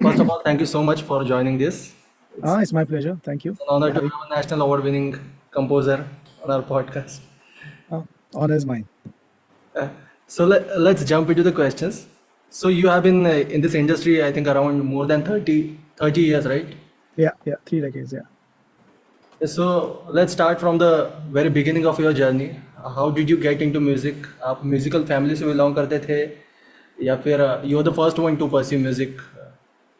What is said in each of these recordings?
First of all, thank you so much for joining this. It's It's my pleasure. Thank you an honor for to having. have a national award-winning composer on our podcast. Honor is mine. So let's jump into the questions. So you have been in this industry, I think, around more than 30 years, right? Yeah, 3 decades. Yeah. So let's start from the very beginning of your journey. How did you get into music? आप musical family से belong करते थे या फिर you were the first one to pursue music?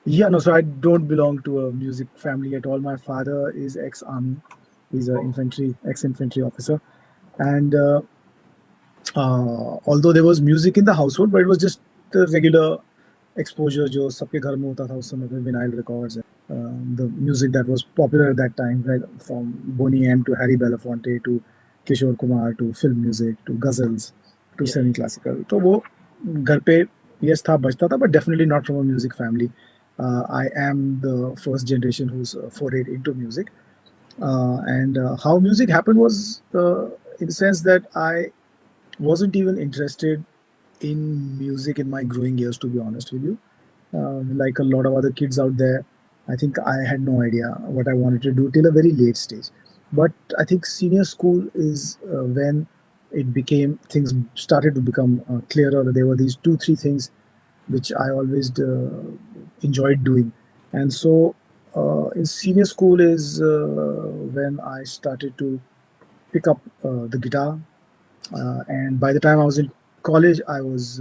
Yeah, no, so I don't belong to a music family at all. My father is ex-army. He's a ex-infantry officer. And although there was music in the household, but it was just the regular exposure जो सबके घर में होता था उस समय पे vinyl records and the music that was popular at that time, right, from Boney M to Harry Belafonte to Kishore Kumar to film music to ghazals to Yeah. semi-classical. तो वो घर पे yes था बजता था, but definitely not from a music family. I am the first generation who's forayed into music, and how music happened was in the sense that I wasn't even interested in music in my growing years, to be honest with you. Like a lot of other kids out there, I think I had no idea what I wanted to do till a very late stage. But I think senior school is when it became things started to become clearer. There were these two, three things which I always enjoyed doing, and so in senior school is when I started to pick up the guitar, and by the time I was in college, I was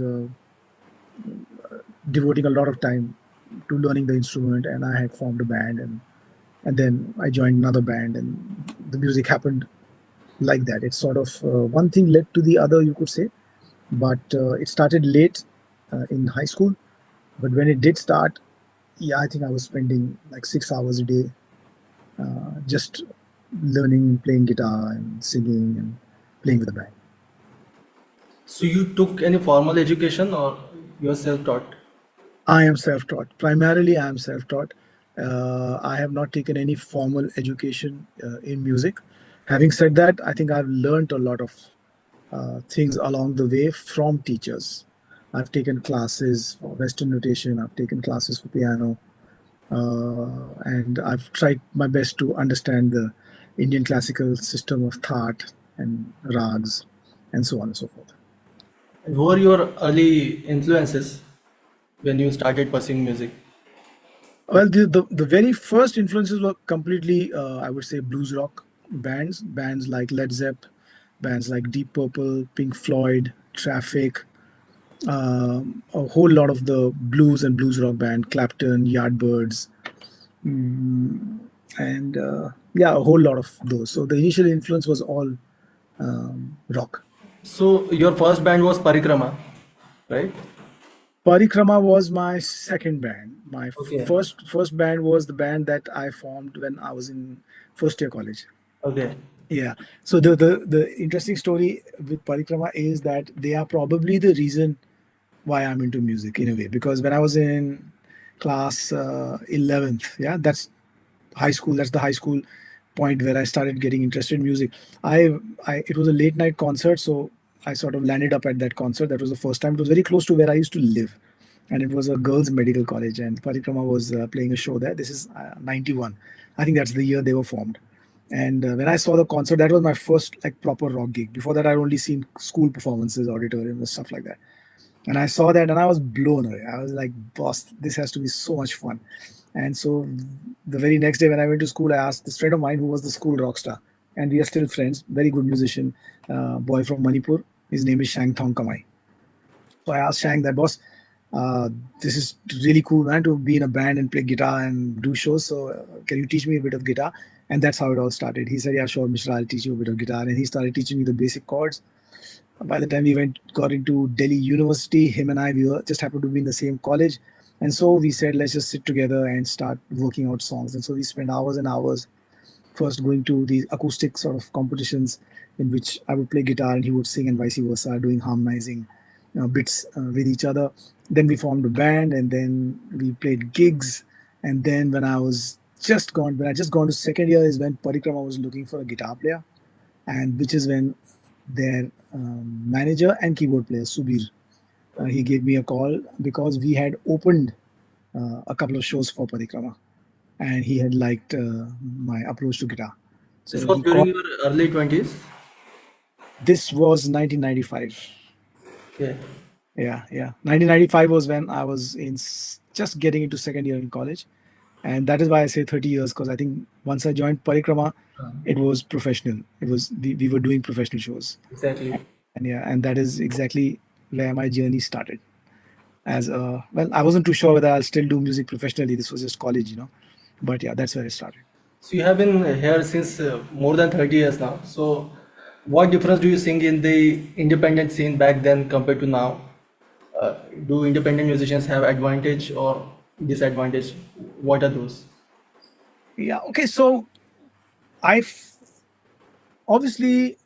devoting a lot of time to learning the instrument, and I had formed a band, and then I joined another band, and the music happened like that. It's sort of one thing led to the other, you could say, but it started late in high school. But when it did start, yeah, I think I was spending like 6 hours a day just learning, playing guitar and singing and playing with the band. So you took any formal education or you are self-taught? I am self-taught. Primarily, I am self-taught. I have not taken any formal education in music. Having said that, I think I've learned a lot of things along the way from teachers. I've taken classes for Western notation. I've taken classes for piano, and I've tried my best to understand the Indian classical system of thought and rags, and so on and so forth. Who were your early influences when you started pursuing music? Well, the very first influences were completely, I would say, blues rock bands like Led Zepp, bands like Deep Purple, Pink Floyd, Traffic, a whole lot of the blues and blues rock band, Clapton, Yardbirds, and yeah, a whole lot of those. So the initial influence was all rock. So your first band was Parikrama, right? Parikrama was my second band. My Okay. first band was the band that I formed when I was in first year college. Okay. Yeah. So the interesting story with Parikrama is that they are probably the reason why I'm into music in a way. Because when I was in class 11th, yeah, that's high school. That's the high school point where I started getting interested in music. I it was a late night concert, so I sort of landed up at that concert. That was the first time. It was very close to where I used to live, and it was a girls' medical college. And Parikrama was playing a show there. This is 91. I think that's the year they were formed. And when I saw the concert, that was my first like proper rock gig. Before that, I'd only seen school performances, auditorium, and stuff like that. And I saw that and I was blown away. I was like, boss, this has to be so much fun. And so the very next day when I went to school, I asked this friend of mine who was the school rock star. And we are still friends, very good musician, boy from Manipur. His name is Shang Thong Kamai. So I asked Shang that, boss, uh, this is really cool, man, to be in a band and play guitar and do shows. So can you teach me a bit of guitar? And that's how it all started. He said, yeah, sure, Mishra, I'll teach you a bit of guitar. And he started teaching me the basic chords. By the time we got into Delhi University, him and I, we were, just happened to be in the same college. And so we said, let's just sit together and start working out songs. And so we spent hours and hours first going to these acoustic sort of competitions in which I would play guitar and he would sing and vice versa, doing harmonizing bits with each other. Then we formed a band and then we played gigs. And then when I just gone to second year is when Parikrama was looking for a guitar player, and which is when their manager and keyboard player Subir he gave me a call because we had opened a couple of shows for Parikrama, and he had liked my approach to guitar. So This was he during called. your early 20s. This was 1995. Okay. Yeah, yeah. 1995 was when I was just getting into second year in college, and that is why I say 30 years, because I think once I joined Parikrama, it was professional. It was we were doing professional shows, Exactly. and yeah, and that is exactly where my journey started. As a well, I wasn't too sure whether I'll still do music professionally. This was just college. But yeah, that's where it started. So you have been here since more than 30 years now. So what difference do you think in the independent scene back then compared to now? Do independent musicians have advantage or disadvantage? What are those? Yeah. Okay. So I obviously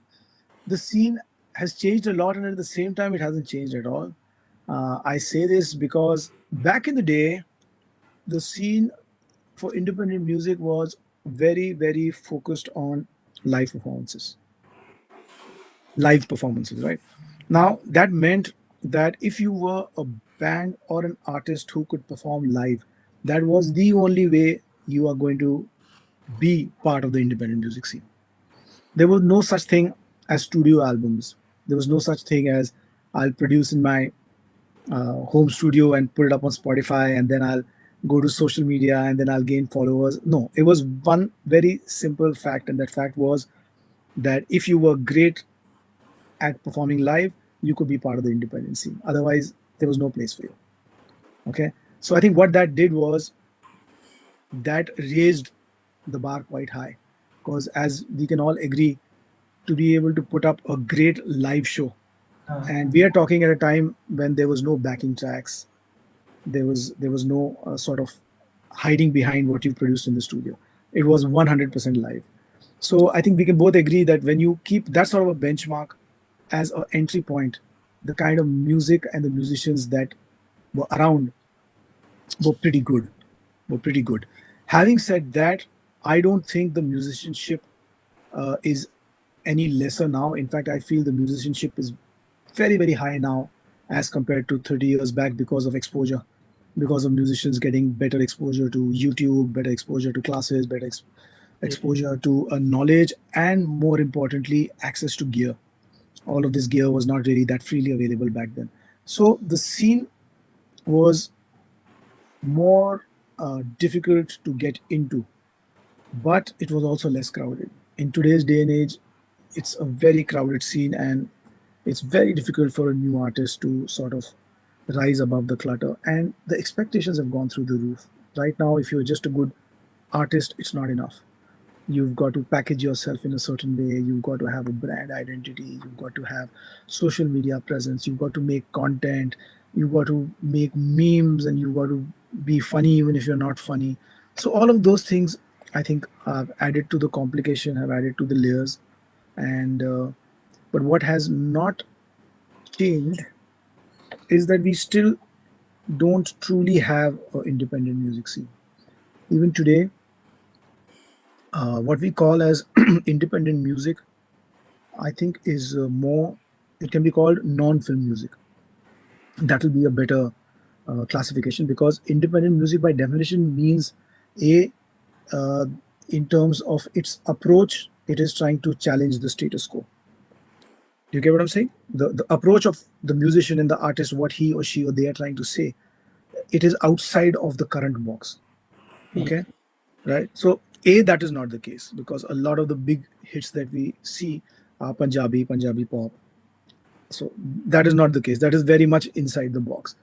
the scene has changed a lot, and at the same time, it hasn't changed at all. I say this because back in the day, the scene for independent music was very, very focused on live performances, live performances, right? Now, that meant that if you were a band or an artist who could perform live, that was the only way you are going to be part of the independent music scene. There was no such thing as studio albums. There was no such thing as I'll produce in my home studio and put it up on Spotify, and then I'll go to social media and then I'll gain followers. No, it was one very simple fact, and that fact was that if you were great at performing live, you could be part of the independent scene. Otherwise, there was no place for you. Okay. So I think what that did was that raised the bar quite high. Because as we can all agree, to be able to put up a great live show, and we are talking at a time when there was no backing tracks, there was no sort of hiding behind what you produced in the studio. It was 100% live. So I think we can both agree that when you keep that sort of a benchmark as an entry point, the kind of music and the musicians that were around were pretty good. Were pretty good. Having said that, I don't think the musicianship is any lesser now. In fact, I feel the musicianship is very, very high now as compared to 30 years back because of exposure, because of musicians getting better exposure to YouTube, better exposure to classes, better exposure to knowledge, and more importantly, access to gear. All of this gear was not really that freely available back then. So the scene was more difficult to get into, but it was also less crowded. In today's day and age, it's a very crowded scene, and it's very difficult for a new artist to sort of rise above the clutter. And the expectations have gone through the roof. Right now, if you're just a good artist, it's not enough. You've got to package yourself in a certain way. You've got to have a brand identity. You've got to have social media presence. You've got to make content. You've got to make memes, and you've got to be funny even if you're not funny. So all of those things, I think, have added to the complication, have added to the layers. And but what has not changed is that we still don't truly have an independent music scene. Even today, what we call as independent music, I think, is more, it can be called non film music. That will be a better classification, because independent music, by definition, means a uh, in terms of its approach, it is trying to challenge the status quo. Do you get what I'm saying? The approach of the musician and the artist, what he or she or they are trying to say, it is outside of the current box. Okay, right? So that is not the case, because a lot of the big hits that we see are Punjabi pop. So that is not the case. That is very much inside the box.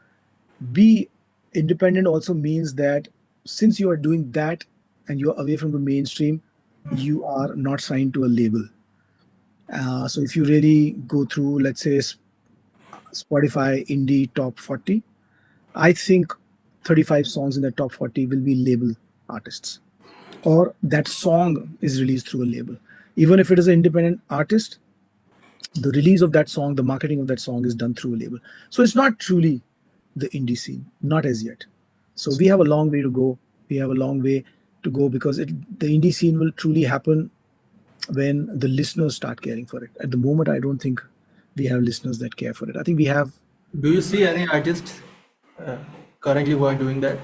B, independent also means that since you are doing that and you are away from the mainstream, you are not signed to a label. So if you really go through, let's say, Spotify indie top 40, I think 35 songs in the top 40 will be label artists, or that song is released through a label. Even if it is an independent artist, the release of that song, the marketing of that song is done through a label. So it's not truly the indie scene, not as yet. So we have a long way to go. We have a long way to go, because the indie scene will truly happen when the listeners start caring for it. At the moment, I don't think we have listeners that care for it. I think we have. Do you see any artists uh, currently who are doing that?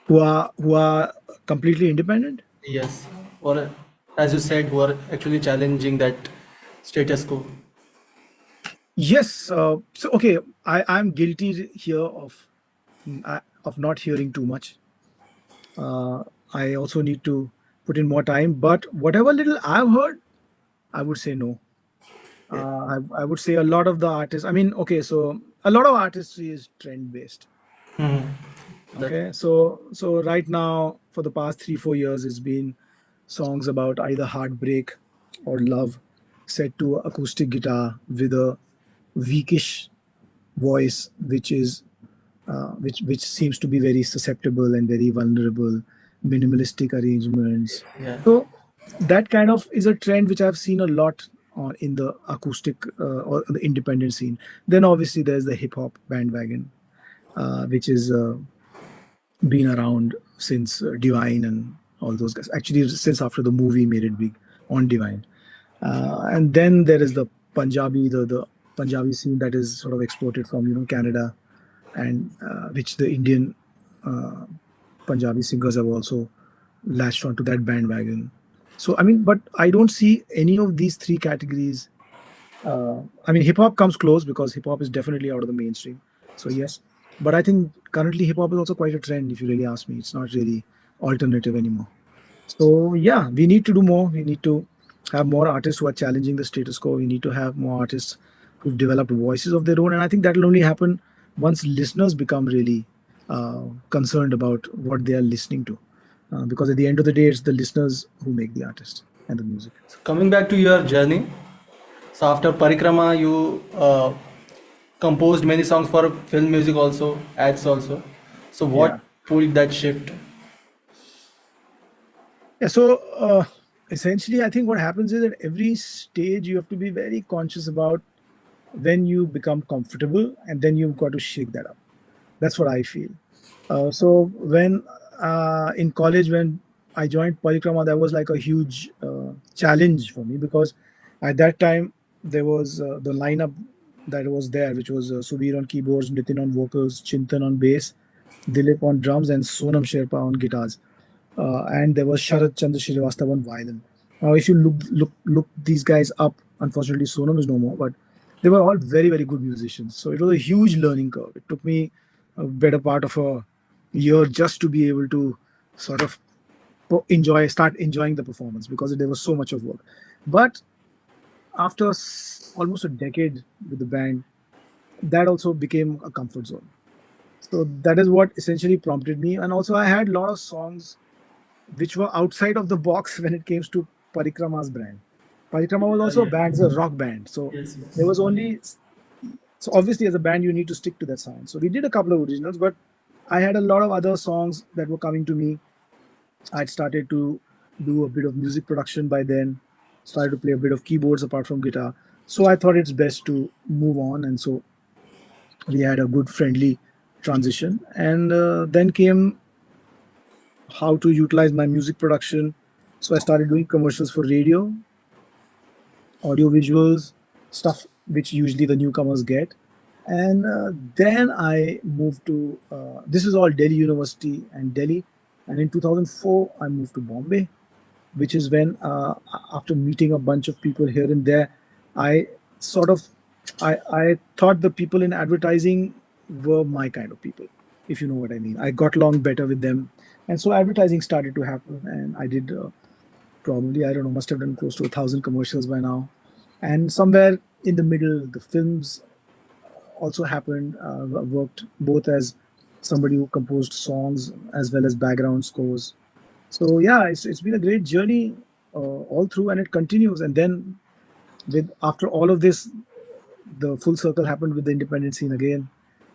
who are completely independent. Yes, or as you said, who are actually challenging that status quo. Yes. So okay, I'm guilty here of not hearing too much. Uh, I also need to put in more time. But whatever little I've heard, I would say no. Yeah. I would say a lot of the artists. I mean, okay, so a lot of artistry is trend based. Mhm. That. Okay, so right now for the past 3 4 years, it's been songs about either heartbreak or love, set to acoustic guitar with a weakish voice, which seems to be very susceptible and very vulnerable, minimalistic arrangements. Yeah. So that kind of is a trend which I've seen a lot in the acoustic or the independent scene. Then obviously there's the hip hop bandwagon, which is been around since Divine and all those guys. Actually, since after the movie made it big on Divine. And then there is the Punjabi scene that is sort of exported from Canada, and which the Indian uh, Punjabi singers have also latched onto that bandwagon. So I mean, but I don't see any of these three categories. I mean, hip hop comes close because hip hop is definitely out of the mainstream. So yes, but I think currently hip hop is also quite a trend. If you really ask me, it's not really alternative anymore. So yeah, we need to do more. We need to have more artists who are challenging the status quo. We need to have more artists who've developed voices of their own, and I think that will only happen once listeners become really concerned about what they are listening to. Because at the end of the day, it's the listeners who make the artist and the music. So coming back to your journey, so after Parikrama, you composed many songs for film music also, ads also. So what Yeah. pulled that shift? Yeah. So essentially, I think what happens is at every stage you have to be very conscious about when you become comfortable, and then you've got to shake that up. That's what I feel. So when in college, when I joined Parikrama, that was like a huge challenge for me because at that time there was the lineup that was there, which was Subir on keyboards, Nitin on vocals, Chintan on bass, Dilip on drums, and Sonam Sherpa on guitars. And there was Sharad Chandra Srivastava on violin. Now, if you look these guys up, unfortunately Sonam is no more, but they were all very very good musicians. So it was a huge learning curve. It took me a better part of a year just to be able to sort of start enjoying the performance because there was so much of work. But after almost a decade with the band, that also became a comfort zone. So that is what essentially prompted me. And also, I had a lot of songs which were outside of the box when it came to Parikrama's brand. Parikrama was also a Yeah. band, it's a rock band. So Yes, there yes. was only, so obviously as a band, you need to stick to that sound. So we did a couple of originals, but I had a lot of other songs that were coming to me. I'd started to do a bit of music production by then, started to play a bit of keyboards apart from guitar. So I thought it's best to move on. And so we had a good, friendly transition. And then came how to utilize my music production. So I started doing commercials for radio, audio visuals, stuff which usually the newcomers get. And then I moved to, this is all Delhi University and Delhi. And in 2004, I moved to Bombay, which is when, after meeting a bunch of people here and there, I sort of, I thought the people in advertising were my kind of people, if you know what I mean. I got along better with them. And so advertising started to happen. And I did probably, I don't know, must have done close to 1,000 commercials by now. And somewhere in the middle, the films also happened. I worked both as somebody who composed songs as well as background scores. So yeah, it's been a great journey all through, and it continues. And then with after all of this, the full circle happened with the independent scene again,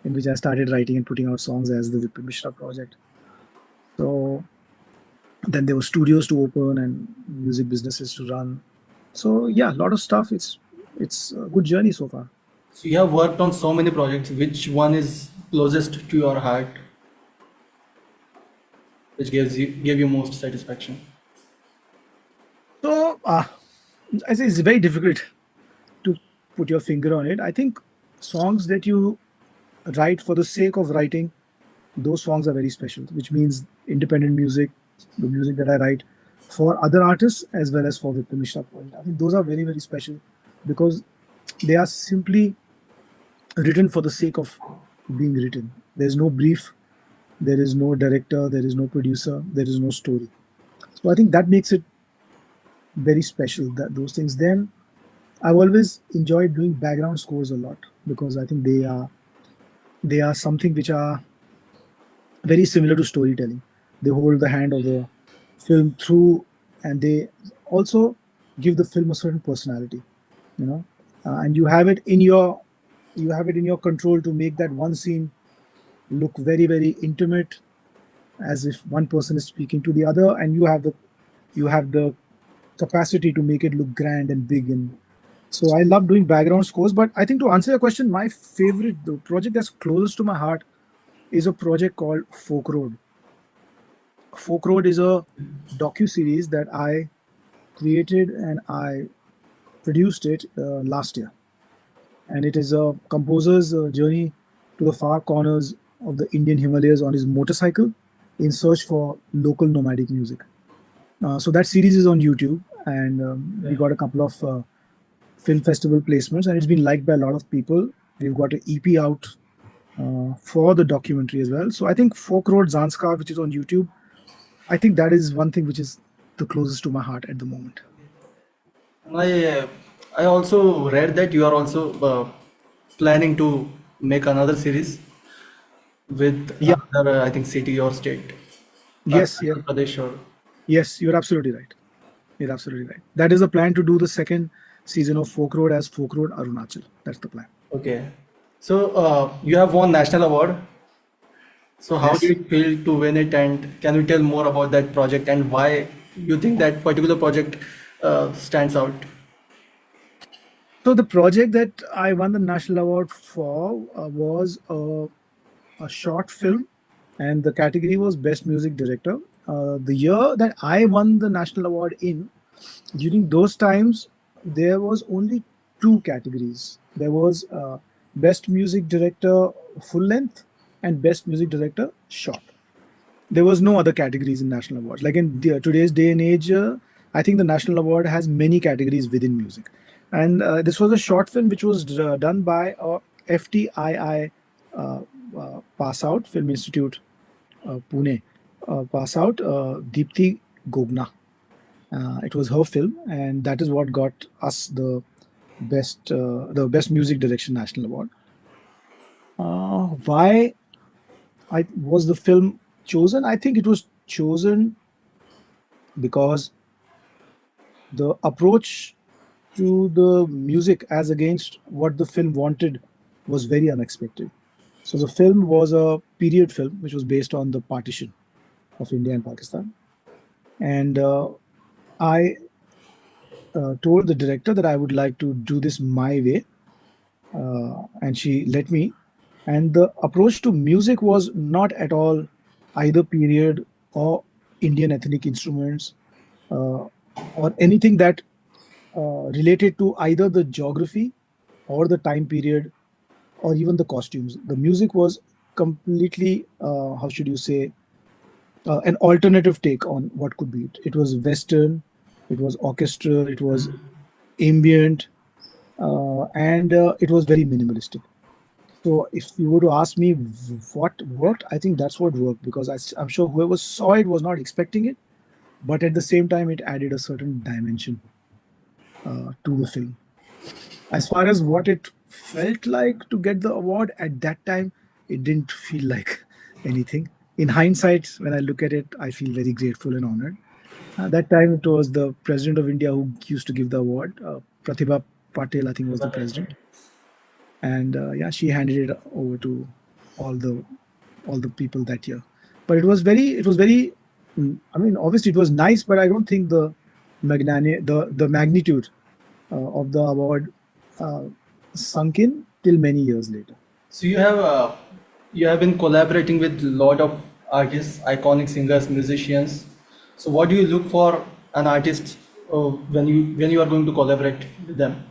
in which I started writing and putting out songs as the Vipin Mishra project. So then there were studios to open and music businesses to run. So yeah, a lot of stuff. It's a good journey so far. So you have worked on so many projects. Which one is closest to your heart? Which gave you most satisfaction? So I say it's very difficult to put your finger on it. I think songs that you write for the sake of writing, those songs are very special, which means independent music, the music that I write for other artists as well as for Vikram Mishra Point. I think those are very, very special because they are simply written for the sake of being written. There's no brief, there is no director, there is no producer, there is no story. So I think that makes it very special, that those things. Then I've always enjoyed doing background scores a lot because I think they are something which are very similar to storytelling. They hold the hand of the film through, and they also give the film a certain personality. You know, and you have it in your control to make that one scene look very, very intimate, as if one person is speaking to the other, and you have the capacity to make it look grand and big. And so I love doing background scores. But I think to answer your question, my favorite, the project that's closest to my heart, is a project called Folk Road. Folk Road is a docu series that I created and I produced it last year, and it is a composer's journey to the far corners of the Indian Himalayas on his motorcycle in search for local nomadic music. So that series is on YouTube, and we got a couple of film festival placements, and it's been liked by a lot of people. We've got an EP out for the documentary as well. So I think Folk Road Zanskar, which is on YouTube, I think that is one thing which is the closest to my heart at the moment. And I also read that you are also planning to make another series with Yeah. another, I think, city or state, Yes. Yeah. Arunachal Pradesh or. Yes. You're absolutely right. You're absolutely right. That is the plan, to do the second season of Folk Road as Folk Road Arunachal. That's the plan. Okay. So you have won national award. So how Yes. did it feel to win it, and can you tell more about that project and why you think that particular project stands out? So the project that I won the national award for was a short film, and the category was Best Music Director. The year that I won the national award in, during those times, there was only two categories. There was Best Music Director Full Length and Best Music Director Short. There was no other categories in national awards. Like in today's day and age, I think the national award has many categories within music, and this was a short film which was done by a FTII pass out Film Institute, Pune pass out, Deepthi Gogna. It was her film, and that is what got us the best music direction national award. Why I was the film chosen? I think it was chosen because the approach to the music as against what the film wanted was very unexpected. So the film was a period film which was based on the partition of India and Pakistan, and I told the director that I would like to do this my way, and she let me. And the approach to music was not at all either period or Indian ethnic instruments, uh, or anything that related to either the geography or the time period or even the costumes. The music was completely, how should you say, an alternative take on what could be it. It was Western, it was orchestral, it was ambient, and it was very minimalistic. So if you were to ask me what worked, I think that's what worked, because I'm sure whoever saw it was not expecting it, but at the same time, it added a certain dimension to the film. As far as what it felt like to get the award at that time, it didn't feel like anything. In hindsight, when I look at it, I feel very grateful and honored. That time, it was the president of India who used to give the award. Pratibha Patel, I think, was the president, and yeah, she handed it over to all the all the people that year. But it was very. I mean, obviously, it was nice, but I don't think the magnitude of the award uh, sunk in till many years later. So you have been collaborating with a lot of artists, iconic singers, musicians. So what do you look for an artist when you are going to collaborate with them?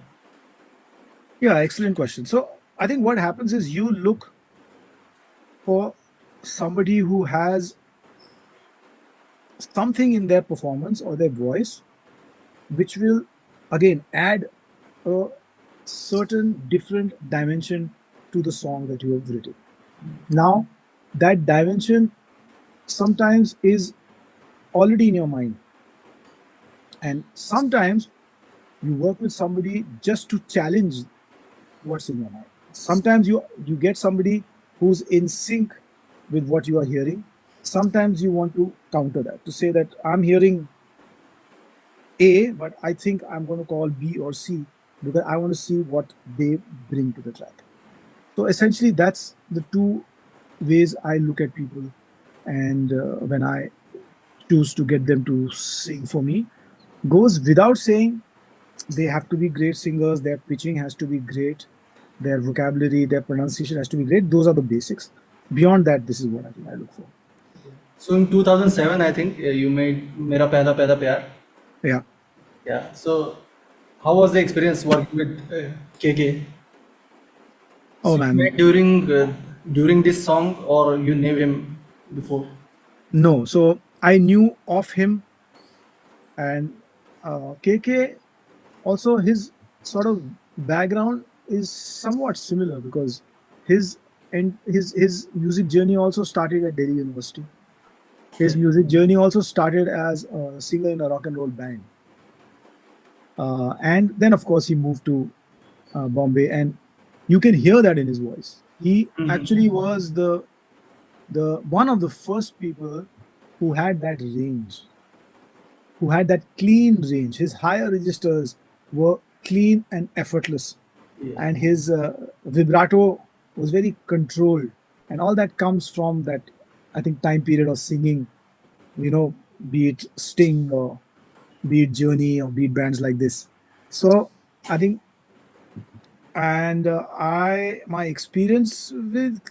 Yeah, excellent question. So I think what happens is you look for somebody who has something in their performance or their voice which will again add a certain different dimension to the song that you have written. Now, that dimension sometimes is already in your mind, and sometimes you work with somebody just to challenge what's in your mind. Sometimes you get somebody who's in sync with what you are hearing. Sometimes you want to counter that, to say that I'm hearing A, but I think I'm going to call B or C because I want to see what they bring to the track. So essentially, that's the two ways I look at people, and when I choose to get them to sing for me, goes without saying they have to be great singers. Their pitching has to be great. Their vocabulary, their pronunciation has to be great. Those are the basics. Beyond that, this is what I think I look for. So in 2007, I think you made Mera Pehla Pehla Pyar. Yeah. Yeah. So how was the experience working with KK? Oh So you man, met during this song, or you knew him before? no. So I knew of him, and KK also, his sort of background is somewhat similar because his his music journey also started at Delhi University. His Okay. music journey also started as a singer in a rock and roll band, and then of course he moved to Bombay, and you can hear that in his voice. He actually was the one of the first people who had that range, who had that clean range. His higher registers were clean and effortless, Yeah. and his vibrato was very controlled, and all that comes from that, I think, time period of singing. You know, be it Sting or be it Journey or be it bands like this. So I think, and I my experience with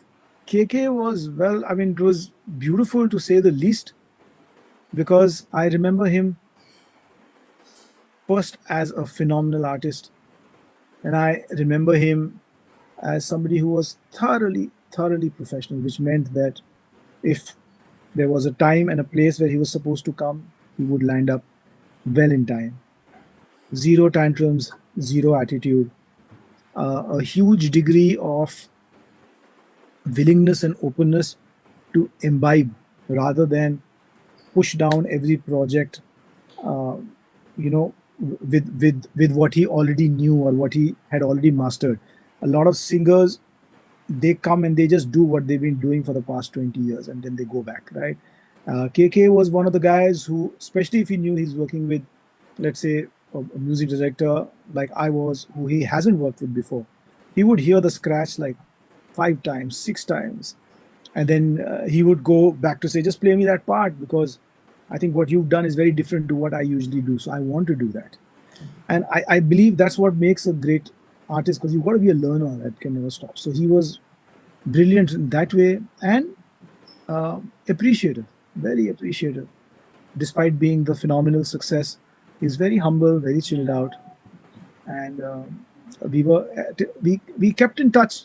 KK was, well, I mean, it was beautiful to say the least, because I remember him first as a phenomenal artist, and I remember him as somebody who was thoroughly professional, which meant that if there was a time and a place where he was supposed to come, he would land up well in time. Zero tantrums, zero attitude, a huge degree of willingness and openness to imbibe rather than push down every project, uh, you know, with what he already knew or what he had already mastered. A lot of singers, they come and they just do what they've been doing for the past 20 years and then they go back, right? KK was one of the guys who, especially if he knew he's working with, let's say, a music director like I was, who he hasn't worked with before, he would hear the scratch like 5 times, 6 times, and then he would go back to say, just play me that part because I think what you've done is very different to what I usually do. So I want to do that. And I believe that's what makes a great artist, because you've got to be a learner that can never stop. So he was brilliant in that way, and appreciative, very appreciative. Despite being the phenomenal success, he's very humble, very chilled out, and we kept in touch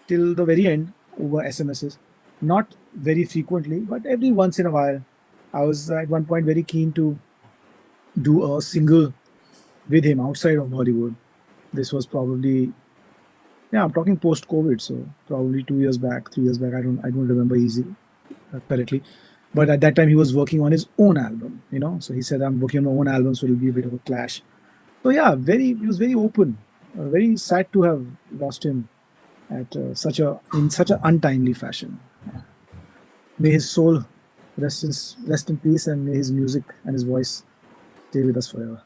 till the very end over SMSs, not very frequently, but every once in a while. I was at one point very keen to do a single with him outside of Bollywood. This was probably, yeah, I'm talking post COVID, so probably 2 years back, 3 years back. I don't remember easily correctly, but at that time he was working on his own album. So he said, I'm working on my own album, so it'll be a bit of a clash. So yeah, he was very open. Very sad to have lost him at in such an untimely fashion. May his soul rest in peace, and may his music and his voice stay with us forever.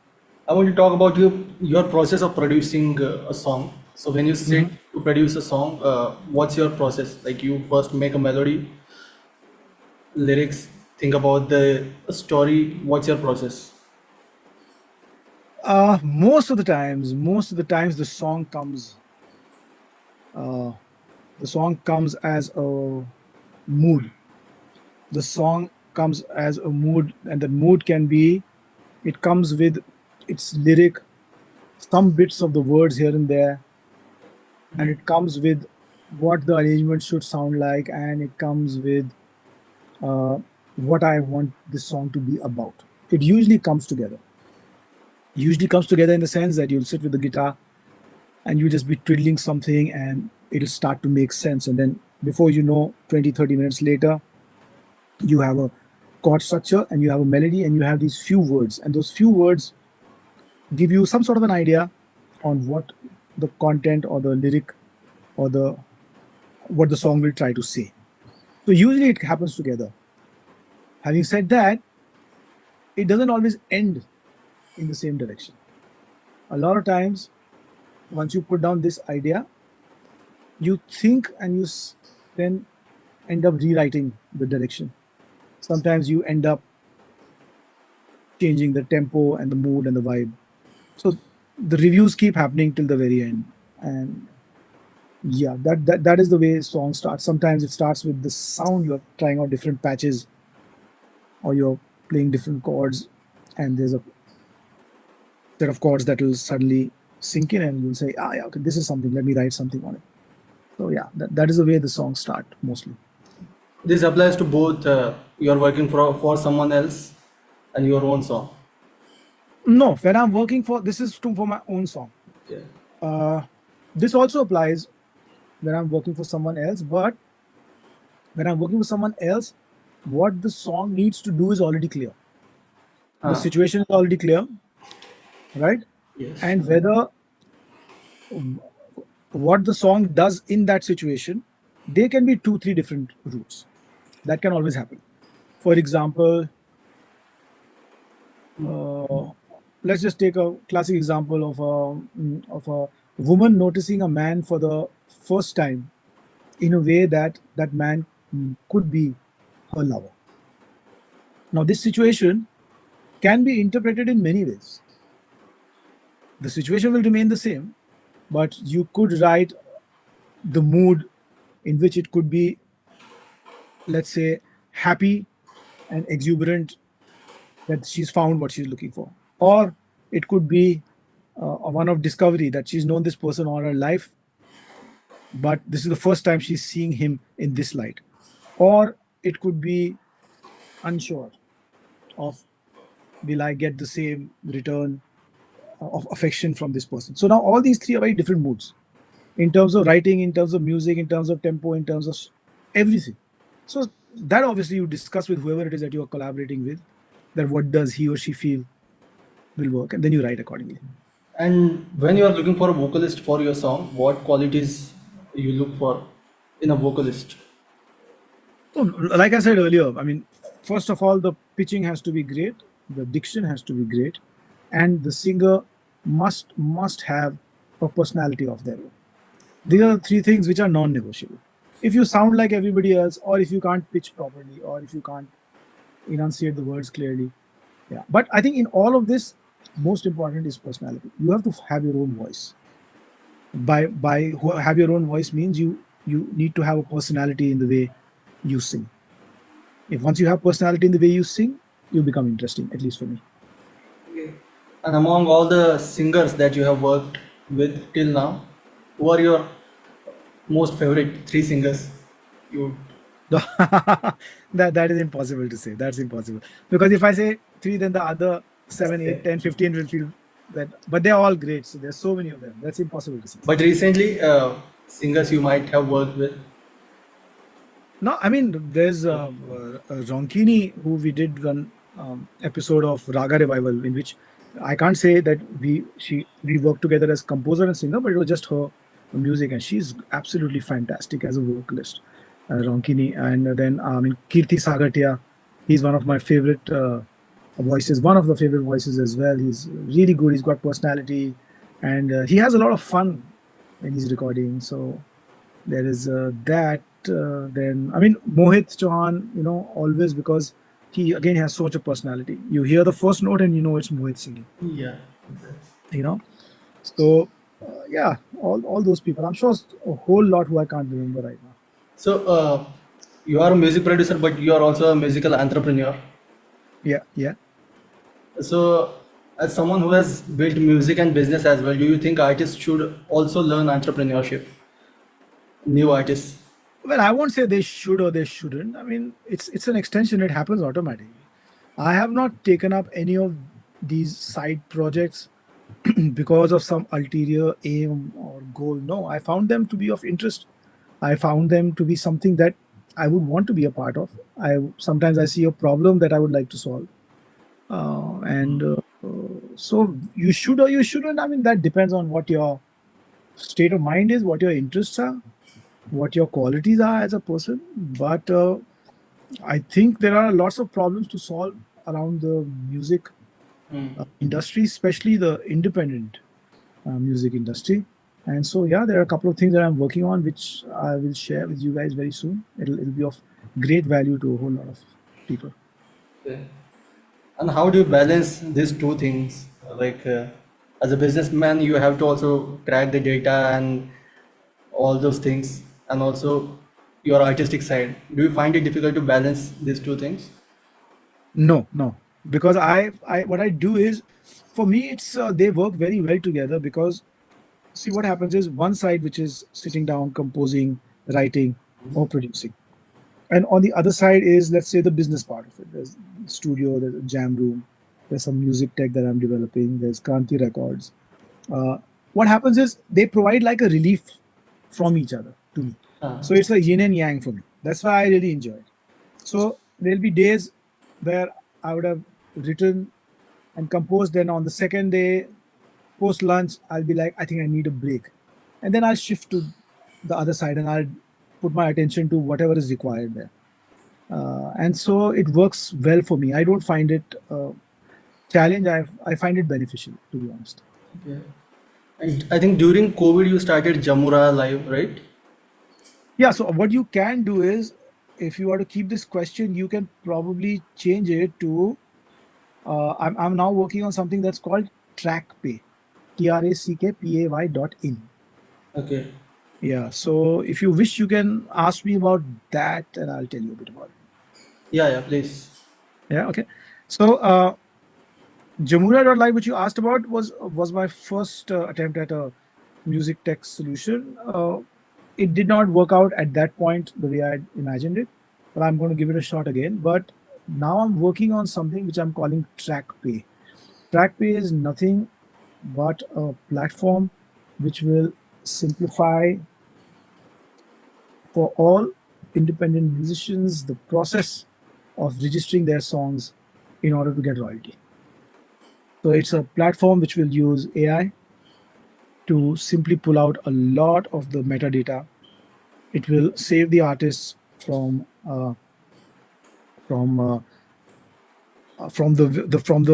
I want to talk about your process of producing a song. So when you sit Mhm. to produce a song, what's your process? Like you first make a melody, lyrics, think about the story. What's your process? Most of the times, uh, the song comes as a mood. The song comes as a mood, and the mood can be, it comes with its lyric, some bits of the words here and there, and it comes with what the arrangement should sound like, and it comes with uh, what I want this song to be about. It usually comes together. Usually comes together in the sense that you'll sit with the guitar and you just be twiddling something and it'll start to make sense. And then before you know, 20, 30 minutes later, you have a chord structure and you have a melody and you have these few words. And those few words give you some sort of an idea on what the content or the lyric or the what the song will try to say. So usually it happens together. Having said that, it doesn't always end in the same direction. A lot of times, once you put down this idea, you think and you then end up rewriting the direction. Sometimes you end up changing the tempo and the mood and the vibe. So the reviews keep happening till the very end. And yeah, that is the way song starts. Sometimes it starts with the sound, you're trying out different patches or you're playing different chords, and there's a set of chords that will suddenly sink in and you'll say, ah, yeah, okay, this is something, let me write something on it. So yeah, that is the way the songs start mostly. This applies to both you're working for someone else and your own song. No, when I'm working for, this is for my own song. Okay. This also applies when I'm working for someone else, but when I'm working with someone else, what the song needs to do is already clear. The Ah, situation is already clear, right? yes. And whether what the song does in that situation, there can be 2, 3 different routes. That can always happen. For example, let's just take a classic example of a woman noticing a man for the first time in a way that that man could be her lover. Now, this situation can be interpreted in many ways. The situation will remain the same, but you could write the mood in which it could be, let's say, happy and exuberant that she's found what she's looking for. Or it could be one of discovery that she's known this person all her life, but this is the first time she's seeing him in this light. Or it could be unsure of, will I get the same return of affection from this person? So now all these three are very different moods in terms of writing, in terms of music, in terms of tempo, in terms of everything. So that obviously you discuss with whoever it is that you are collaborating with, that what does he or she feel will work, and then you write accordingly. And when you are looking for a vocalist for your song, what qualities you look for in a vocalist? So, like I said earlier, I mean, first of all, the pitching has to be great, the diction has to be great, and the singer must have a personality of their own. These are the three things which are non-negotiable. If you sound like everybody else, or if you can't pitch properly, or if you can't enunciate the words clearly, yeah. But I think in all of this, most important is personality. You have to have your own voice. Have your own voice means you need to have a personality in the way you sing. If once you have personality in the way you sing, you become interesting, at least for me. And among all the singers that you have worked with till now, who are your most favorite three singers? You That is impossible to say. That's impossible. Because if I say three, then the other 7, 8, 10, 15 will feel that. But they're all great. So there's so many of them. That's impossible to say. but recently singers you might have worked with. No, I mean, there's Ronkini, who we did one episode of Raga Revival, in which I can't say that we worked together as composer and singer, but it was just her music, and she's absolutely fantastic as a vocalist, Ronkini. And then I mean, Kirti Sagatia, he's one of my favorite voices, one of the favorite voices as well. He's really good. He's got personality, and he has a lot of fun when he's recording. So there is that. Then I mean, Mohit Chauhan, always, because he again has such a personality. You hear the first note and you know it's Mohit singing. Yeah. So yeah, all those people. I'm sure a whole lot who I can't remember right now. So you are a music producer, but you are also a musical entrepreneur. Yeah. So as someone who has built music and business as well, do you think artists should also learn entrepreneurship? new artists? Well, I won't say they should or they shouldn't. I mean, it's an extension. It happens automatically. I have not taken up any of these side projects because of some ulterior aim or goal. No, I found them to be of interest. I found them to be something that I would want to be a part of. I sometimes I see a problem that I would like to solve, and so you should or you shouldn't. I mean, that depends on what your state of mind is, what your interests are, what your qualities are as a person. But I think there are lots of problems to solve around the music industry, especially the independent music industry. And so, yeah, there are a couple of things that I'm working on, which I will share with you guys very soon. It'll be of great value to a whole lot of people. Okay. And how do you balance these two things? Like, as a businessman, you have to also track the data and all those things, and also your artistic side. Do you find it difficult to balance these two things? No, no, because I what I do is, for me, it's they work very well together. Because see, what happens is one side, which is sitting down, composing, writing, or producing, and on the other side is, let's say, the business part of it. There's studio, there's a jam room, there's some music tech that I'm developing, there's Kranti Records. uh, what happens is they provide like a relief from each other to me. Ah, So it's a yin and yang for me. That's why I really enjoy it. So there'll be days where I would have written and composed, then on the second day, post lunch, I'll be like, I think I need a break. And then I'll shift to the other side and I'll put my attention to whatever is required there. And so it works well for me. I don't find it challenge. I find it beneficial, to be honest. okay. And I think during COVID you started Jamura Live, right? Yeah. So what you can do is, if you want to keep this question, you can probably change it to. I'm now working on something that's called TrackPay, TrackPay.in. Okay. Yeah. So if you wish, you can ask me about that, and I'll tell you a bit about it. Yeah, please. Yeah. Okay. So Jamura.live, which you asked about, was my first attempt at a music tech solution. It did not work out at that point the way I imagined it, but I'm going to give it a shot again. But now I'm working on something which I'm calling TrackPay. TrackPay is nothing but a platform which will simplify for all independent musicians the process of registering their songs in order to get royalty. So it's a platform which will use AI to simply pull out a lot of the metadata. It will save the artists from the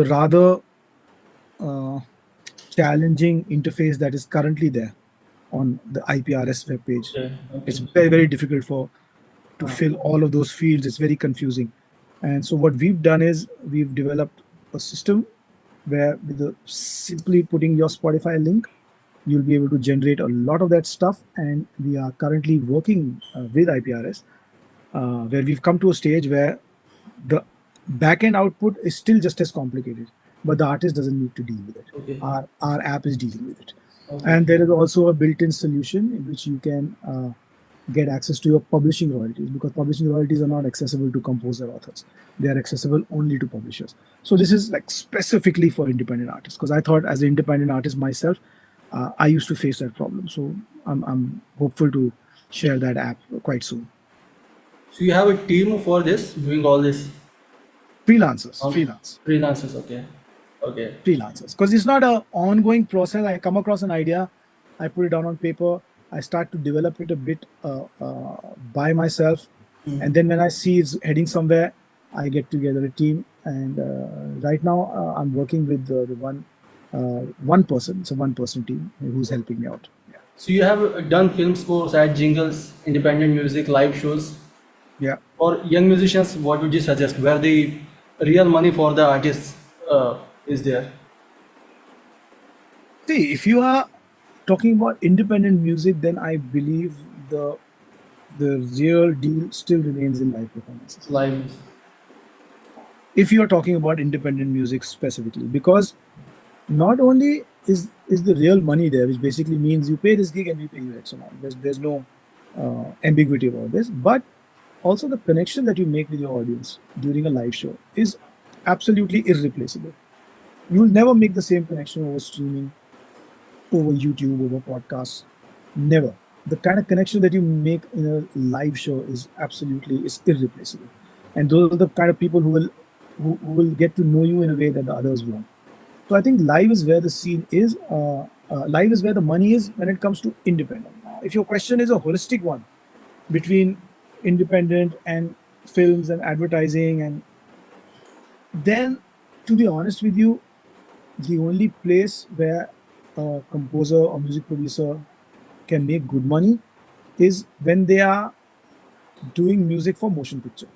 rather uh, challenging interface that is currently there on the IPRS web page. Okay. It's very difficult to fill all of those fields. It's very confusing. And so what we've done is we've developed a system where, with simply putting your Spotify link, you'll be able to generate a lot of that stuff. And we are currently working with IPRS, where we've come to a stage where the backend output is still just as complicated, but the artist doesn't need to deal with it. Okay. Our app is dealing with it. Okay. And there is also a built-in solution in which you can get access to your publishing royalties, because publishing royalties are not accessible to composer authors. They are accessible only to publishers. So this is like specifically for independent artists, because I thought, as an independent artist myself, I used to face that problem. So I'm hopeful to share that app quite soon. So you have a team for this, doing all this? Freelancers, Freelancers, okay. Okay. freelancers, because it's not an ongoing process. I come across an idea, I put it down on paper, I start to develop it a bit by myself, and then when I see it's heading somewhere, I get together a team. And right now I'm working with the one person. It's a one-person team who's helping me out. Yeah. So you have done film scores, ad jingles, independent music, live shows. Yeah. For young musicians, what would you suggest? Where the real money for the artists is there? See, if you are talking about independent music, then I believe the real deal still remains in live performances. Live. If you are talking about independent music specifically, because not only is the real money there, which basically means you pay this gig and we pay you X amount. There's no ambiguity about this, but also the connection that you make with your audience during a live show is absolutely irreplaceable. You will never make the same connection over streaming, over YouTube, over podcasts. Never. The kind of connection that you make in a live show is irreplaceable. And those are the kind of people who will get to know you in a way that the others won't. So I think live is where the scene is. Live is where the money is when it comes to independent. Now, if your question is a holistic one between independent and films and advertising, and then, to be honest with you, the only place where a composer or music producer can make good money is when they are doing music for motion picture.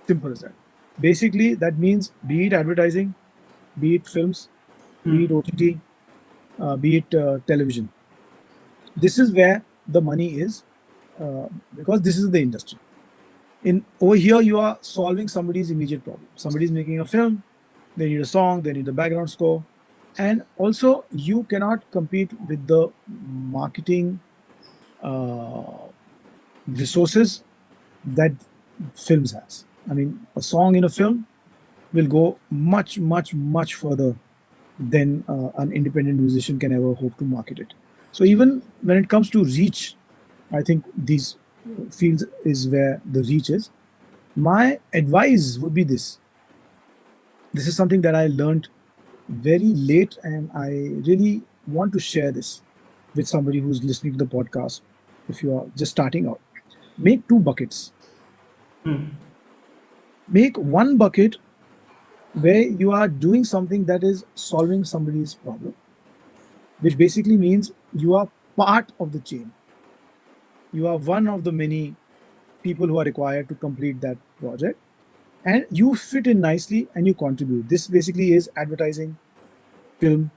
Simple as that. Basically, that means be it advertising, be it films, be it OTT, be it television. This is where the money is, because this is the industry. In over here, you are solving somebody's immediate problem. Somebody's making a film, they need a song, they need a background score, and also you cannot compete with the marketing resources that films has. I mean, a song in a film will go much, much, much further than an independent musician can ever hope to market it. So even when it comes to reach, I think these fields is where the reach is. My advice would be this. This is something that I learned very late, and I really want to share this with somebody who's listening to the podcast. If you are just starting out, make two buckets. Make one bucket where you are doing something that is solving somebody's problem, which basically means you are part of the chain. You are one of the many people who are required to complete that project, and you fit in nicely and you contribute. This basically is advertising, film,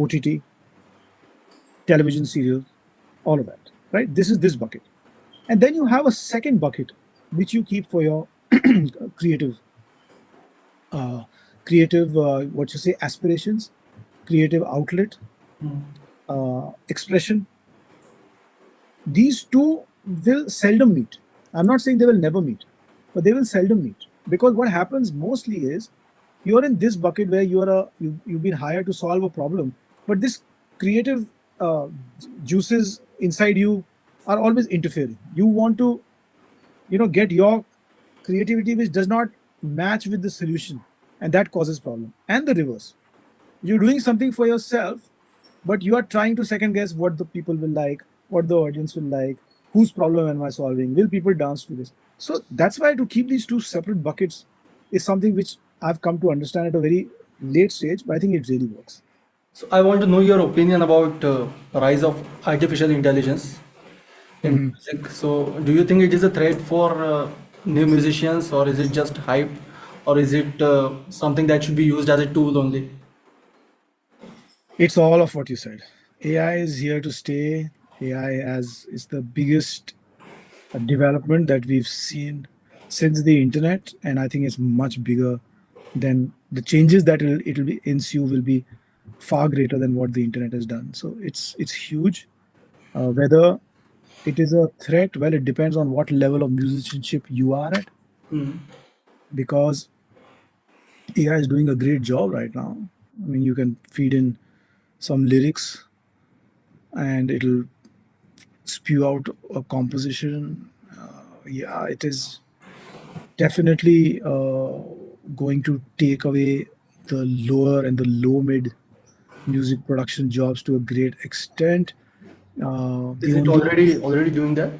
OTT, television serial, all of that, right? This is this bucket. And then you have a second bucket which you keep for your creative what you say, aspirations, creative outlet, expression. These two will seldom meet. I'm not saying they will never meet, but they will seldom meet, because what happens mostly is you're in this bucket where you've been hired to solve a problem, but this creative juices inside you are always interfering. You want to get your creativity which does not match with the solution, and that causes problem. And the reverse, you're doing something for yourself, but you are trying to second guess what the people will like, what the audience will like, whose problem am I solving, will people dance to this. So that's why to keep these two separate buckets is something which I've come to understand at a very late stage, but I think it really works. So I want to know your opinion about rise of artificial intelligence in music. So do you think it is a threat for new musicians, or is it just hype, or is it something that should be used as a tool only? It's all of what you said. AI is here to stay. AI is the biggest development that we've seen since the internet, and I think it's much bigger than the changes that it'll be ensue will be far greater than what the internet has done. So it's huge. Whether it is a threat, well, it depends on what level of musicianship you are at, because AI is doing a great job right now. I mean, you can feed in some lyrics and it'll spew out a composition. Yeah, it is definitely going to take away the lower and the low mid music production jobs to a great extent. The Is it only already doing that?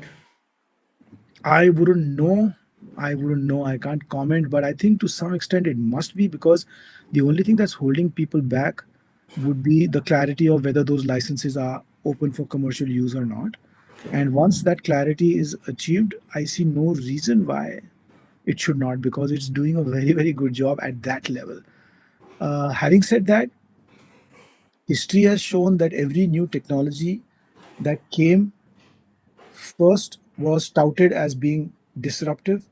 I wouldn't know. I wouldn't know. I can't comment, but I think to some extent it must be, because the only thing that's holding people back would be the clarity of whether those licenses are open for commercial use or not. And once that clarity is achieved, I see no reason why it should not, because it's doing a very, very good job at that level. Having said that, history has shown that every new technology that came first was touted as being disruptive.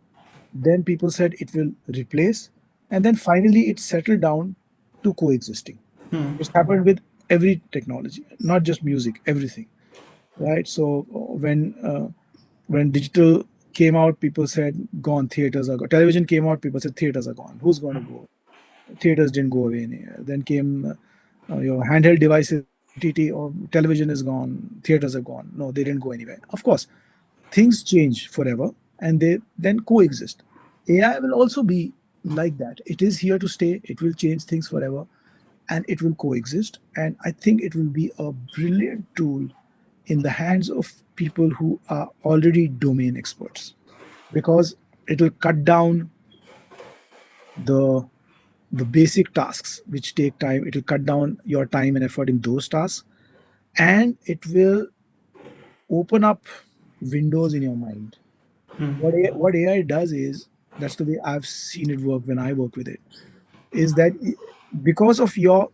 Then people said it will replace. And then finally it settled down to coexisting. It's happened with every technology, not just music, everything. right? So when digital came out, people said gone, theaters are gone. Television came out, people said theaters are gone. Who's going to go? Theaters didn't go away. Then came your handheld devices, OTT, or television is gone, theaters are gone. No, they didn't go anywhere. Of course, things change forever and they then coexist. AI will also be like that. It is here to stay, it will change things forever and it will coexist. And I think it will be a brilliant tool in the hands of people who are already domain experts because it will cut down the the basic tasks which take time. It will cut down your time and effort in those tasks and it will open up windows in your mind. What AI does is, that's the way I've seen it work when I work with it, is that because of your,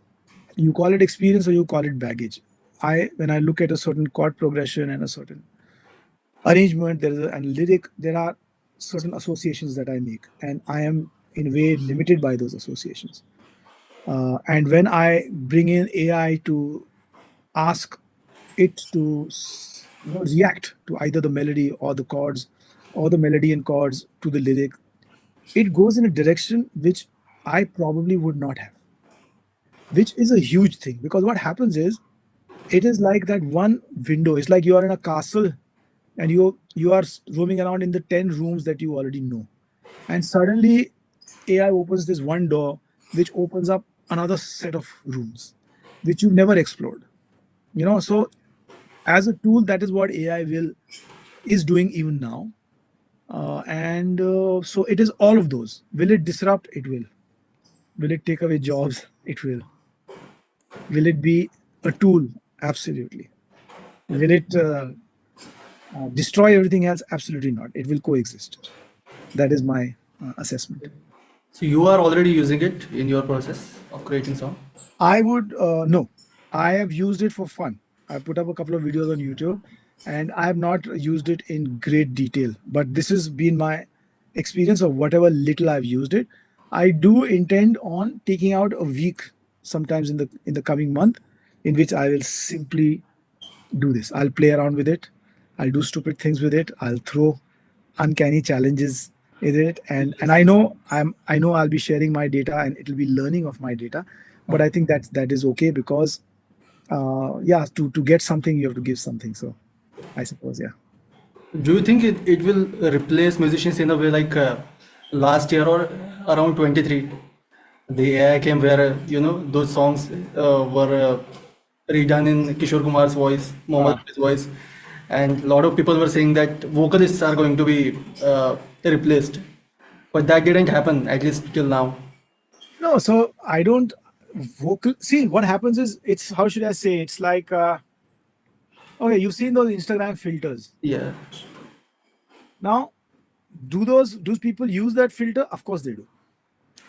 you call it experience or you call it baggage. When I look at a certain chord progression and a certain arrangement, there is and lyric, there are certain associations that I make, and I am in a way limited by those associations. And when I bring in AI to ask it to react to either the melody or the chords, or the melody and chords to the lyric, it goes in a direction which I probably would not have, which is a huge thing. Because what happens is, it is like that one window. It's like you are in a castle and you are roaming around in the 10 rooms that you already know. And suddenly AI opens this one door which opens up another set of rooms which you've never explored. So as a tool, that is what AI will is doing even now. And so it is all of those. Will it disrupt? It will. Will it take away jobs? It will. Will it be a tool? Absolutely. Will it destroy everything else? Absolutely not. It will coexist. That is my assessment. So you are already using it in your process of creating song? I would no. I have used it for fun. I put up a couple of videos on YouTube, and I have not used it in great detail. But this has been my experience of whatever little I've used it. I do intend on taking out a week, sometimes in the coming month, in which I will simply do this. I'll play around with it. I'll do stupid things with it. I'll throw uncanny challenges in it, and I know I'll be sharing my data and it'll be learning of my data. But I think that is okay because yeah, to get something you have to give something. So I suppose, yeah. Do you think it will replace musicians in a way like last year or around 23? The AI came where, those songs were redone in Kishore Kumar's voice, Mohammed Ah. Rafi's voice, and a lot of people were saying that vocalists are going to be replaced. But that didn't happen, at least till now. No, so I don't vocal. See, what happens is, it's, how should I say? It's like okay, you've seen those Instagram filters. Yeah. Now, do people use that filter? Of course they do.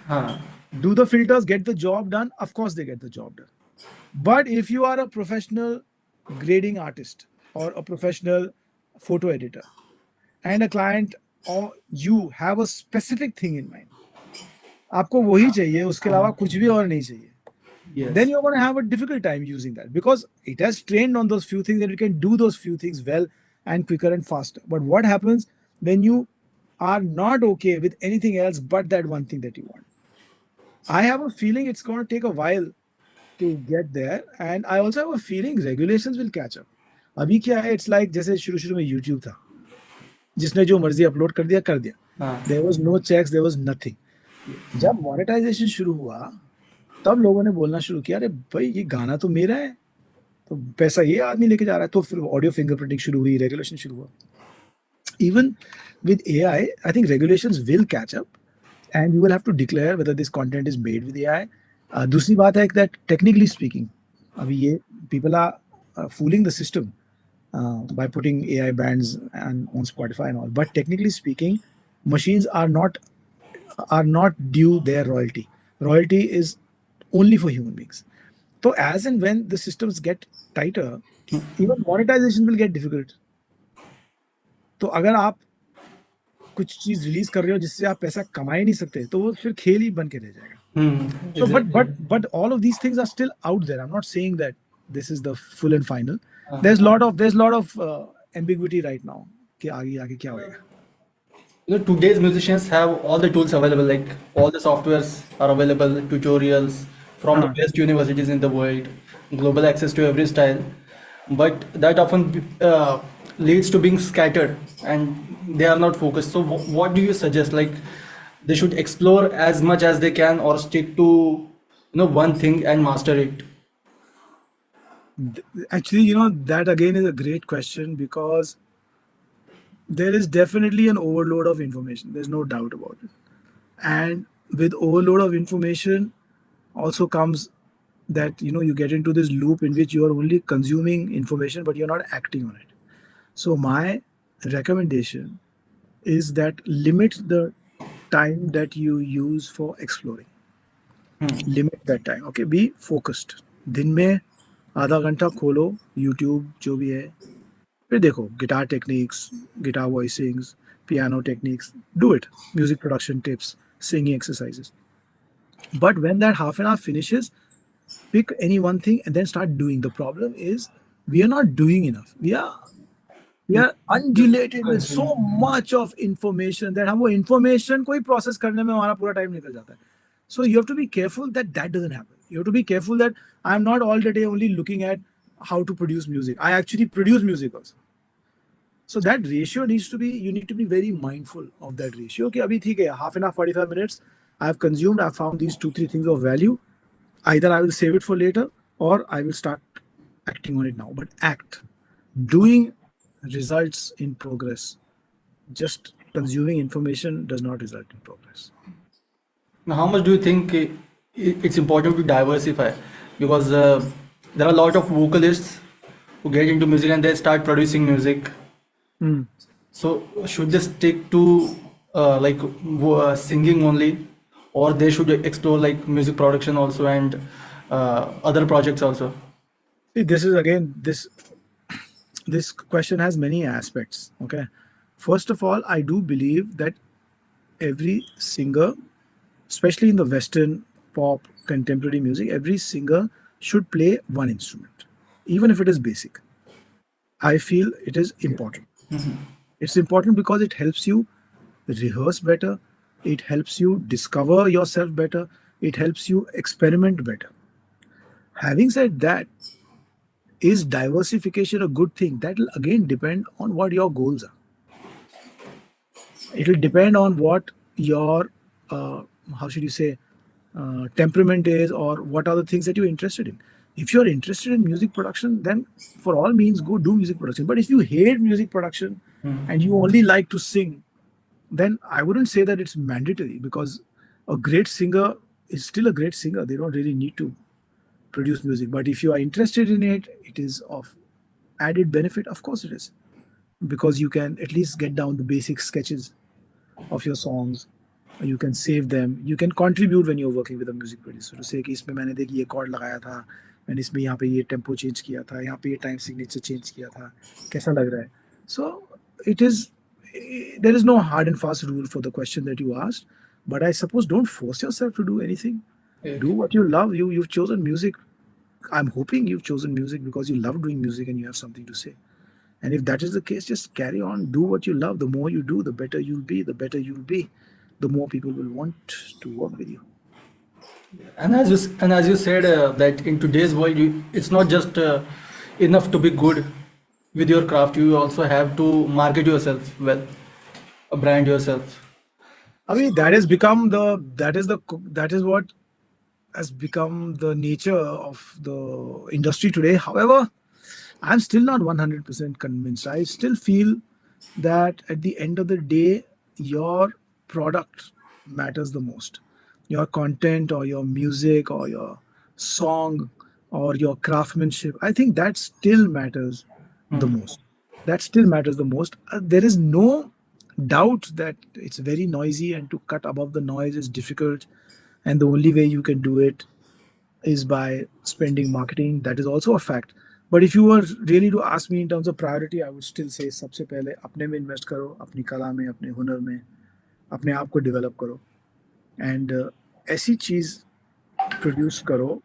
Huh. Do the filters get the job done? Of course they get the job done. But if you are a professional grading artist or a professional photo editor and a client, or you have a specific thing in mind, आपको वही चाहिए, उसके अलावा कुछ भी और नहीं चाहिए, Yes. then you're going to have a difficult time using that because it has trained on those few things and it can do those few things well and quicker and faster. But what happens when you are not okay with anything else but that one thing that you want? I have a feeling it's going to take a while to get there, and I also have a feeling regulations will catch up. अभी क्या है, it's like जैसे शुरू में YouTube था, जिसने जो मर्जी अपलोड कर दिया. हाँ. There was no checks, there was nothing. जब monetization शुरू हुआ, तब लोगों ने बोलना शुरू किया, अरे भाई ये गाना तो मेरा है, तो पैसा ये आदमी लेके जा रहा है. तो फिर ऑडियो फिंगरप्रिंटिंग शुरू हुई, रेगुलेशन शुरू हुआ. Even with AI, I think regulations will catch up, and you will have to declare whether this content is made with AI. दूसरी बात है that technically speaking, अभी ये people are fooling the system by putting AI bands and on Spotify and all. But technically speaking, machines are not due their royalty. Royalty is only for human beings. So as and when the systems get tighter, even monetization will get difficult. तो अगर आप कुछ चीज release कर रहे हो जिससे आप पैसा कमा ही नहीं सकते, तो वो फिर खेल ही बन के रह जाएगा. So, Exactly. but all of these things are still out there. I'm not saying that this is the full and final. there's lot of ambiguity right now कि आगे आगे क्या होएगा. Today's musicians have all the tools available, like all the softwares are available, tutorials from the हाँ. best universities in the world, global access to every style, but that often leads to being scattered and they are not focused. So what do you suggest? Like they should explore as much as they can or stick to one thing and master it. Actually, that again is a great question because there is definitely an overload of information. There's no doubt about it. And with overload of information also comes that you get into this loop in which you are only consuming information but you're not acting on it. So my recommendation is that limit the time that you use for exploring. Limit that time. Okay, be focused. दिन में आधा घंटा खोलो YouTube जो भी है फिर देखो guitar techniques guitar voicings piano techniques do it music production tips singing exercises but when that half an hour finishes pick any one thing and then start doing. The problem is we are not doing enough. We are undulated with so much of information that हम वो information को ही process करने में हमारा पूरा time निकल जाता है. So you have to be careful that that doesn't happen. You have to be careful that I'm not all the day only looking at how to produce music. I actually produce music also. So that ratio needs to be, you need to be very mindful of that ratio. Okay, abhi theek hai, half an hour, 45 minutes, I've consumed, I've found these 2-3 things of value. Either I will save it for later or I will start acting on it now. But act. Doing results in progress. Just consuming information does not result in progress. Now, how much do you think it's important to diversify? Because there are a lot of vocalists who get into music and they start producing music. So should they stick to singing only, or they should explore like music production also and other projects also? See, this is again this question has many aspects. Okay, first of all, I do believe that every singer, especially in the Western pop contemporary music, every singer should play one instrument, even if it is basic. I feel it is important. It's important because it helps you rehearse better, it helps you discover yourself better, it helps you experiment better. Having said that, is diversification a good thing? That will again depend on what your goals are. It will depend on what your, how should you say, temperament is, or what are the things that you're interested in. If you're interested in music production, then for all means go do music production. But if you hate music production and you only like to sing, then I wouldn't say that it's mandatory, because a great singer is still a great singer. They don't really need to produce music. But if you are interested in it, it is of added benefit. Of course it is, because you can at least get down the basic sketches of your songs. You can save them. You can contribute when you're working with a music producer to say कि इसमें मैंने देखी ये chord लगाया था, मैंने इसमें यहाँ पे ये tempo change किया था, यहाँ पे ये time signature change किया था, कैसा लग रहा है? So it is, there is no hard and fast rule for the question that you asked, but I suppose don't force yourself to do anything. Do what you love. You've chosen music. I'm hoping you've chosen music because you love doing music and you have something to say. And if that is the case, just carry on. Do what you love. The more you do, the better you'll be. The better you'll be, the more people will want to work with you. And as you said that in today's world, it's not just enough to be good with your craft. You also have to market yourself well, brand yourself. I mean, that has become that is what has become the nature of the industry today. However, I'm still not 100% convinced. I still feel that at the end of the day, your product matters the most. Your content or your music or your song or your craftsmanship, I think that still matters the most. That still matters the most. There is no doubt that it's very noisy and to cut above the noise is difficult. And the only way you can do it is by spending marketing. That is also a fact. But if you were really to ask me in terms of priority, I would still say सबसे पहले अपने में invest करो, अपनी कला में, अपने हुनर में, अपने आप को develop करो, and ऐसी चीज produce करो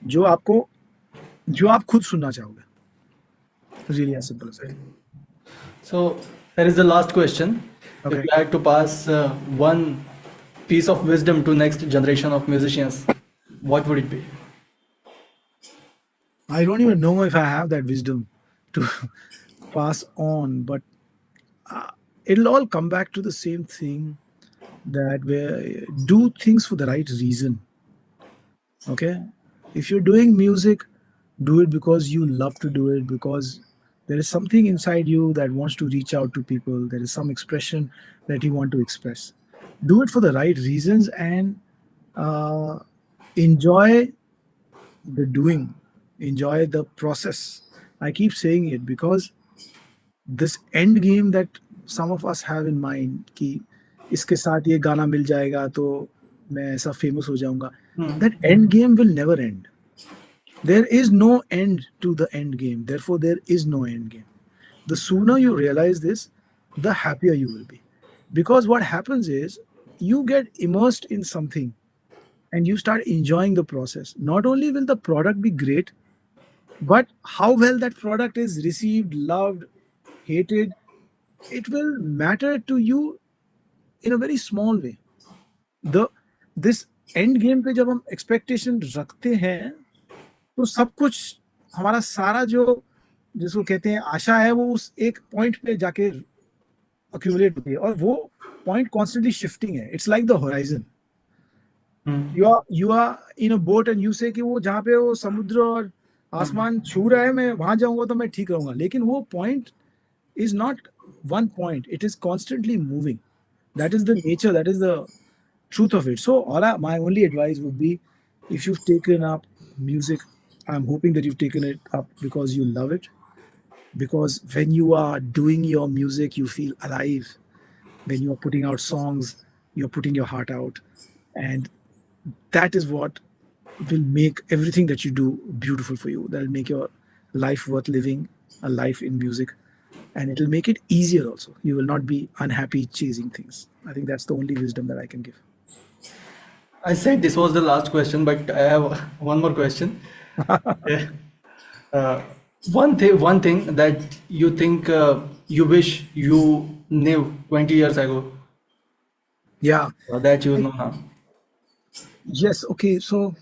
जो आप खुद सुनना चाहोगे. Really as simple as that. So here is the last question. If Okay. you had to pass one piece of wisdom to next generation of musicians, what would it be? I don't even know if I have that wisdom to pass on, but it'll all come back to the same thing, that where do things for the right reason. Okay, if you're doing music, do it because you love to do it, because there is something inside you that wants to reach out to people, there is some expression that you want to express. Do it for the right reasons, and uh, enjoy the doing, enjoy the process. I keep saying it because this end game that some of us have in mind, कि इसके साथ ये गाना मिल जाएगा तो मैं ऐसा famous हो जाऊंगा, that end game will never end. There is no end to the end game. Therefore, there is no end game. The sooner you realize this, the happier you will be. Because what happens is you get immersed in something and you start enjoying the process. Not only will the product be great, but how well that product is received, loved, hated, it will matter to you in a very small way. The this end game पे जब हम expectation रखते हैं, तो सब कुछ, हमारा सारा जो, जिसको कहते हैं आशा है, वो उस एक पॉइंट पे जाके accumulate होती है, और वो पॉइंट constantly shifting है. It's like the horizon. You are in a boat and you say कि वो जहाँ पे वो समुद्र और आसमान छू रहा है, मैं वहां जाऊंगा तो मैं ठीक रहूंगा, लेकिन वो point is not one point, it is constantly moving. That is the nature, that is the truth of it. So my only advice would be, if you've taken up music, I'm hoping that you've taken it up because you love it, because when you are doing your music you feel alive. When you're putting out songs, you're putting your heart out, and that is what will make everything that you do beautiful for you. That'll make your life worth living, a life in music, and it'll make it easier also. You will not be unhappy chasing things. I think that's the only wisdom that I can give. I said this was the last question, but I have one more question. Yeah. Uh, one thing that you think you wish you knew 20 years ago, Yeah. that you know now. Yes. Okay. So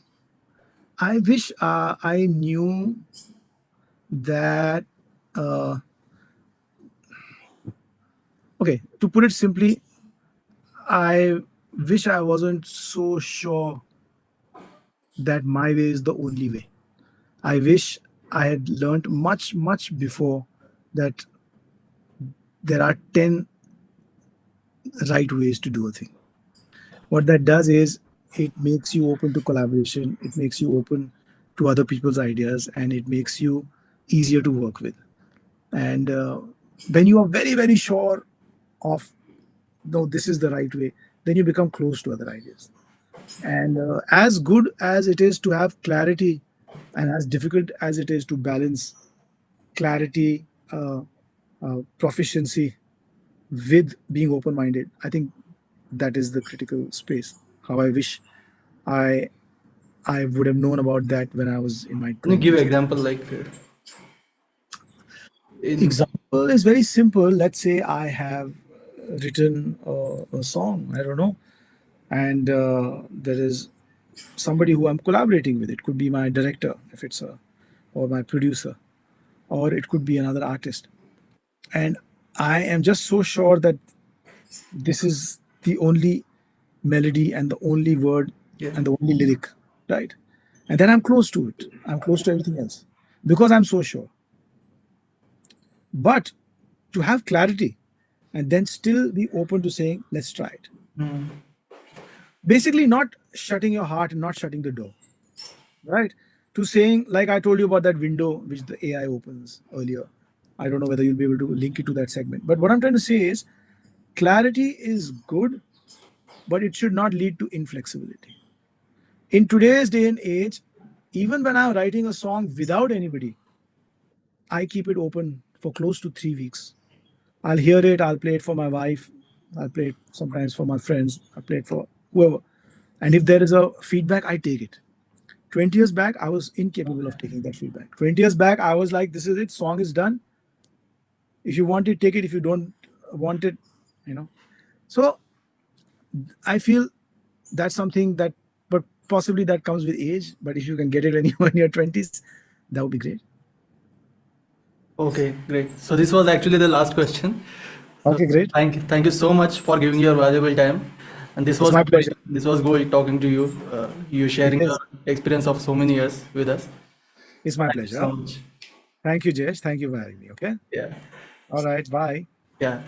I wish I knew that. Okay. To put it simply, I wish I wasn't so sure that my way is the only way. I wish I had learned much, much before that there are 10 right ways to do a thing. What that does is it makes you open to collaboration, it makes you open to other people's ideas, and it makes you easier to work with. And when you are very, very sure of, no, this is the right way, then you become close to other ideas. And as good as it is to have clarity, and as difficult as it is to balance clarity, proficiency with being open minded, I think that is the critical space. How I wish I I would have known about that when I was in my Can you give 20s. example like in Example is very simple. Let's say I have written a song, I don't know, and there is somebody who I'm collaborating with. It could be my director, if it's a, or my producer, or it could be another artist. And I am just so sure that this is the only melody and the only word yeah. and the only lyric, right? And then I'm close to it. I'm close to everything else because I'm so sure. But to have clarity and then still be open to saying, let's try it. Basically, not shutting your heart and not shutting the door, right? To saying, like I told you about that window which the AI opens earlier. I don't know whether you'll be able to link it to that segment. But what I'm trying to say is clarity is good, but it should not lead to inflexibility. In today's day and age, even when I'm writing a song without anybody, I keep it open for close to 3 weeks. I'll hear it, I'll play it for my wife, I'll play it sometimes for my friends, I'll play it for whoever. And if there is a feedback, I take it. 20 years back, I was incapable of taking that feedback. 20 years back, I was like, this is it, song is done. If you want it, take it. If you don't want it, you know. So I feel that's something that, but possibly that comes with age. But if you can get it when you're in your 20s, that would be great. Okay, great. So this was actually the last question. So Okay, great. thank you so much for giving your valuable time. And this It's was my great. pleasure. This was great talking to you. You It sharing your is. experience of so many years with us. It's my Thank you so pleasure. much. Thank you, Jayesh. Thank you for having me. Okay. Yeah. All right. Bye. Yeah.